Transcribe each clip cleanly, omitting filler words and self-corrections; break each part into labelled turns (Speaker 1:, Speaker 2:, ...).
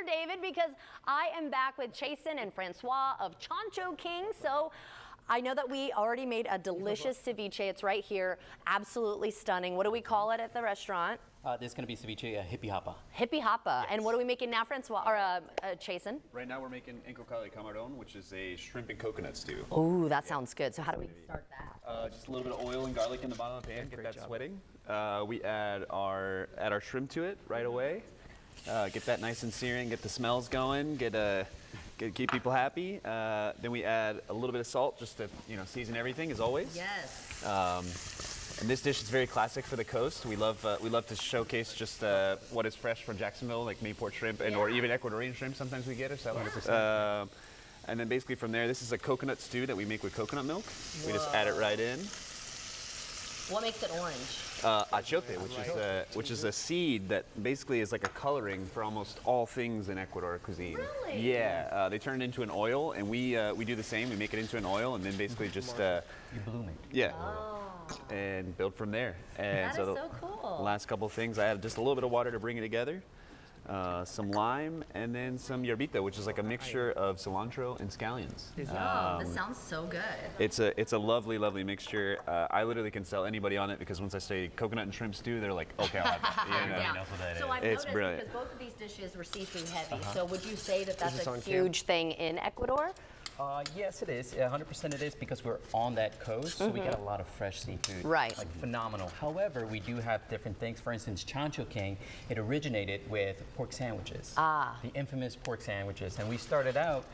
Speaker 1: David, because I am back with Chasen and Francois of Chancho King. So I know that we already made a delicious ceviche. It's right here. Absolutely stunning. What do we call it at the restaurant?
Speaker 2: This is going to be ceviche hippie hoppa.
Speaker 1: Hippie hoppa.
Speaker 2: Yes.
Speaker 1: And what are we making now, Francois, or Chasen?
Speaker 3: Right now we're making encocali camarón, which is a shrimp and coconut stew.
Speaker 1: Oh, that sounds good. So how do we start that?
Speaker 3: Just a little bit of oil and garlic in the bottom of the pan, get that sweating. We add our shrimp to it right away. Get that nice and searing, get the smells going, keep people happy. Then we add a little bit of salt just to season everything as always.
Speaker 1: Yes.
Speaker 3: And this dish is very classic for the coast. We love to showcase just what is fresh from Jacksonville, like Mayport shrimp or even Ecuadorian shrimp. Sometimes we get or sell. And then basically from there, this is a coconut stew that we make with coconut milk. We just add it right in.
Speaker 1: What makes it orange?
Speaker 3: Achiote, which is a seed that basically is like a coloring for almost all things in Ecuador cuisine.
Speaker 1: Really?
Speaker 3: Yeah, they turn it into an oil, and we do the same. We make it into an oil, and then basically just
Speaker 2: You bloom it.
Speaker 3: yeah, and build from there. And
Speaker 1: That
Speaker 3: so
Speaker 1: is
Speaker 3: the
Speaker 1: so cool.
Speaker 3: last couple of things, I added just a little bit of water to bring it together. Some lime, and then some yerbita, which is like a mixture of cilantro and scallions.
Speaker 1: This sounds so good.
Speaker 3: It's a lovely, lovely mixture. I literally can sell anybody on it because once I say coconut and shrimp stew, they're like, okay, I'll have that.
Speaker 1: Yeah. So I've
Speaker 3: It's
Speaker 1: noticed
Speaker 3: brilliant.
Speaker 1: because both of these dishes were seafood heavy. So would you say that that's a huge thing in Ecuador?
Speaker 2: Yes, it is. 100% it is because we're on that coast, so we get a lot of fresh seafood.
Speaker 1: Right.
Speaker 2: Like phenomenal. However, we do have different things. For instance, Chancho King, it originated with pork sandwiches. The infamous pork sandwiches. And we started out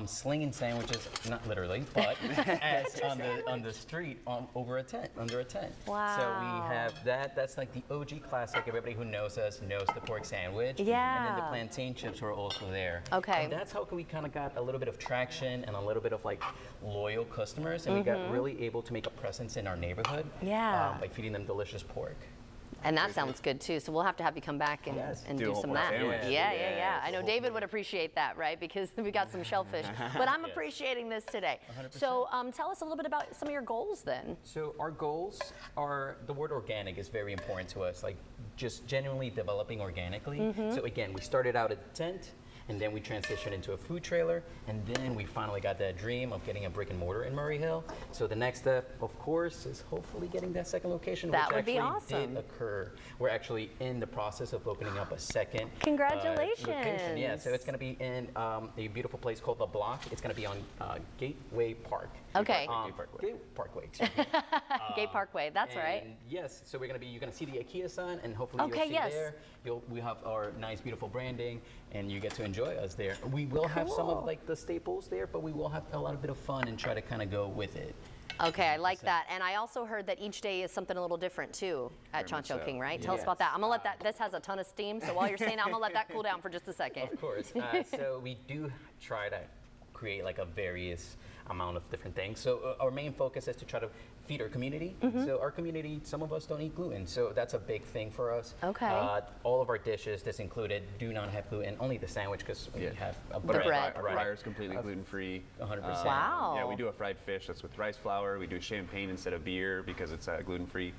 Speaker 2: slinging sandwiches, not literally, but as on the street over a tent, under a tent.
Speaker 1: Wow.
Speaker 2: So we have that. That's like the OG classic. Everybody who knows us knows the pork sandwich.
Speaker 1: Yeah.
Speaker 2: And then the plantain chips were also there.
Speaker 1: Okay.
Speaker 2: And that's how we kind of got a little bit of traction and a little bit of like loyal customers, and we got really able to make a presence in our neighborhood.
Speaker 1: Yeah.
Speaker 2: By feeding them delicious pork.
Speaker 1: And that sounds good too. So we'll have to have you come back and,
Speaker 2: Yes.
Speaker 1: and
Speaker 3: Do
Speaker 1: do
Speaker 3: a whole
Speaker 1: some of
Speaker 3: pork
Speaker 1: that.
Speaker 3: sandwich.
Speaker 1: Yeah. I know David would appreciate that, right? Because we got some shellfish. But I'm appreciating this today.
Speaker 2: 100%.
Speaker 1: So tell us a little bit about some of your goals then.
Speaker 2: So our goals are, the word organic is very important to us, like just genuinely developing organically. So again, we started out at the tent, and then we transitioned into a food trailer, and then we finally got that dream of getting a brick and mortar in Murray Hill. So the next step, of course, is hopefully getting that second location,
Speaker 1: That
Speaker 2: which
Speaker 1: would be
Speaker 2: actually
Speaker 1: awesome.
Speaker 2: did occur. We're actually in the process of opening up a second
Speaker 1: Congratulations.
Speaker 2: location. Yeah, so it's going to be in a beautiful place called The Block. It's going to be on Gateway Park.
Speaker 1: Okay.
Speaker 2: Gate Parkway. Excuse me.
Speaker 1: Gate Parkway, that's right.
Speaker 2: And yes, so you're gonna see the IKEA sign, and hopefully
Speaker 1: Okay,
Speaker 2: you'll see
Speaker 1: yes.
Speaker 2: there. We have our nice, beautiful branding, and you get to enjoy us there. We will have some of like the staples there, but we will have a lot of bit of fun and try to kind of go with it.
Speaker 1: Okay, I like that. And I also heard that each day is something a little different too at
Speaker 3: Very much
Speaker 1: Chancho
Speaker 3: so.
Speaker 1: King, right? Tell us about that. I'm gonna let that, this has a ton of steam, so while you're saying that, I'm gonna let that cool down for just a second.
Speaker 2: Of course. So we do try to create like a various amount of different things. So our main focus is to try to feed our community. So our community, some of us don't eat gluten, so that's a big thing for us.
Speaker 1: Okay.
Speaker 2: All of our dishes, this included, do not have gluten. Only the sandwich, because we have a
Speaker 1: The bread.
Speaker 3: Our fryer is completely gluten-free.
Speaker 2: 100%.
Speaker 1: Wow.
Speaker 3: Yeah, we do a fried fish that's with rice flour. We do champagne instead of beer because it's gluten-free.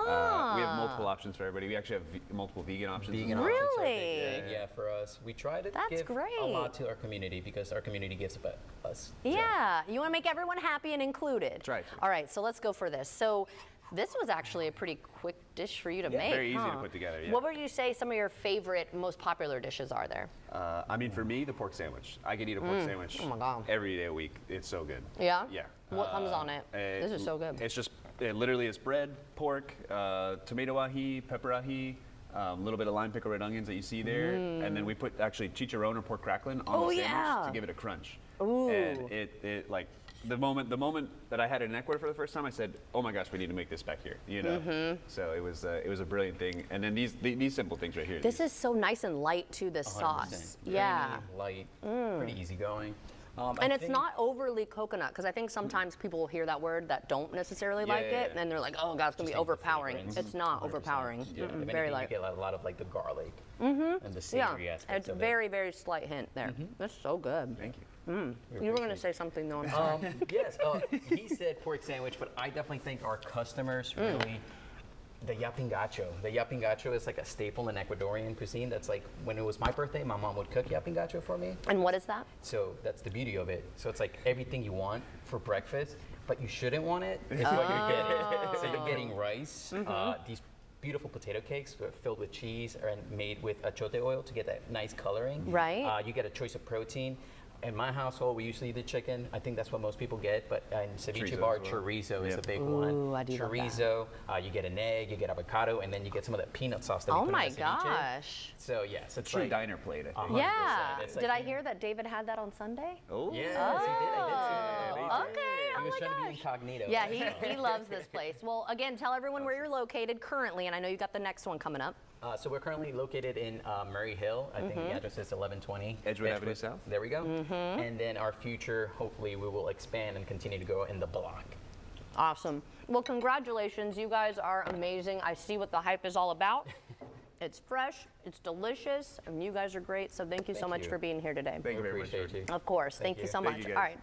Speaker 3: We have multiple options for everybody. We actually have multiple vegan options.
Speaker 2: Vegan
Speaker 3: as well.
Speaker 2: options are a
Speaker 1: Really?
Speaker 2: big thing, yeah, for us. We try to
Speaker 1: That's
Speaker 2: give
Speaker 1: great.
Speaker 2: a lot to our community because our community gives about us.
Speaker 1: Yeah, you want to make everyone happy and included.
Speaker 3: That's right.
Speaker 1: All right, so let's go for this. So this was actually a pretty quick dish for you to make.
Speaker 3: Very easy to
Speaker 1: huh?
Speaker 3: put together, yeah.
Speaker 1: What would you say some of your favorite, most popular dishes are there?
Speaker 3: I mean, for me, the pork sandwich. I could eat a pork sandwich
Speaker 1: Oh my God.
Speaker 3: every day a week. It's so good.
Speaker 1: Yeah?
Speaker 3: Yeah.
Speaker 1: What comes on it? This is so good.
Speaker 3: It's just, it literally is bread, pork, tomato ají, pepper ají, a little bit of lime pickle red onions that you see there, and then we put actually chicharron or pork crackling on
Speaker 1: Oh,
Speaker 3: the sandwich
Speaker 1: yeah.
Speaker 3: to give it a crunch.
Speaker 1: Ooh.
Speaker 3: And it like the moment that I had it in Ecuador for the first time, I said, "Oh my gosh, we need to make this back here." You know. So it was a brilliant thing. And then these simple things right here.
Speaker 1: This is so nice and light too, this
Speaker 2: 100%.
Speaker 1: sauce.
Speaker 2: Creamy,
Speaker 1: Yeah.
Speaker 2: light, pretty easygoing.
Speaker 1: And it's not overly coconut, because I think sometimes people will hear that word that don't necessarily like
Speaker 3: yeah,
Speaker 1: it,
Speaker 3: yeah.
Speaker 1: and they're like, oh God, it's gonna be
Speaker 2: Just like the
Speaker 1: overpowering.
Speaker 2: fragrance.
Speaker 1: It's not
Speaker 2: 100%.
Speaker 1: overpowering.
Speaker 2: Yeah, if
Speaker 1: Very
Speaker 2: anything,
Speaker 1: light.
Speaker 2: you get a lot of like the garlic and the
Speaker 1: Yeah,
Speaker 2: savory aspect
Speaker 1: it's
Speaker 2: of
Speaker 1: very, very slight hint there. That's so good.
Speaker 3: Thank you.
Speaker 1: You were gonna say something though. I'm sorry.
Speaker 2: Yes, he said pork sandwich, but I definitely think our customers really The yapingacho. The yapingacho is like a staple in Ecuadorian cuisine. That's like when it was my birthday, my mom would cook yapingacho for me.
Speaker 1: And what is that?
Speaker 2: So that's the beauty of it. So it's like everything you want for breakfast, but you shouldn't want it. Is what you're getting. So you're getting rice, these beautiful potato cakes filled with cheese and made with achote oil to get that nice coloring.
Speaker 1: Right.
Speaker 2: You get a choice of protein. In my household, we usually eat chicken. I think that's what most people get, but in ceviche
Speaker 3: Chorizo
Speaker 2: bar,
Speaker 3: as well.
Speaker 2: chorizo is a big
Speaker 1: Ooh,
Speaker 2: one.
Speaker 1: I do love that.
Speaker 2: Chorizo, you get an egg, you get avocado, and then you get some of that peanut sauce that we
Speaker 1: Oh
Speaker 2: put
Speaker 1: my
Speaker 2: in the ceviche.
Speaker 1: gosh.
Speaker 2: So yes, it's
Speaker 3: True
Speaker 2: like
Speaker 3: diner plate, I think.
Speaker 2: 100%.
Speaker 1: Yeah.
Speaker 2: It's
Speaker 1: Did
Speaker 2: like-
Speaker 1: I hear that David had that on Sunday?
Speaker 3: Oh,
Speaker 2: Yes, he did. I did see
Speaker 1: Oh,
Speaker 2: that.
Speaker 1: okay.
Speaker 2: He
Speaker 1: Oh
Speaker 2: was
Speaker 1: my
Speaker 2: trying to be
Speaker 1: gosh.
Speaker 2: incognito.
Speaker 1: Yeah, he loves this place. Well, again, tell everyone where you're located currently, and I know you got the next one coming up.
Speaker 2: So we're currently located in Murray Hill. I think the address is 1120
Speaker 3: Edgewood Avenue South.
Speaker 2: There we go. And then our future, hopefully, we will expand and continue to go in the block.
Speaker 1: Awesome. Well, congratulations. You guys are amazing. I see what the hype is all about. It's fresh, it's delicious, and you guys are great. So thank you so
Speaker 2: Thank
Speaker 1: much
Speaker 2: you.
Speaker 1: for being here today.
Speaker 3: Thank you very much.
Speaker 2: Appreciate you.
Speaker 1: Of course. Thank you
Speaker 2: you.
Speaker 1: so
Speaker 3: Thank
Speaker 1: much.
Speaker 3: you, guys.
Speaker 1: All right.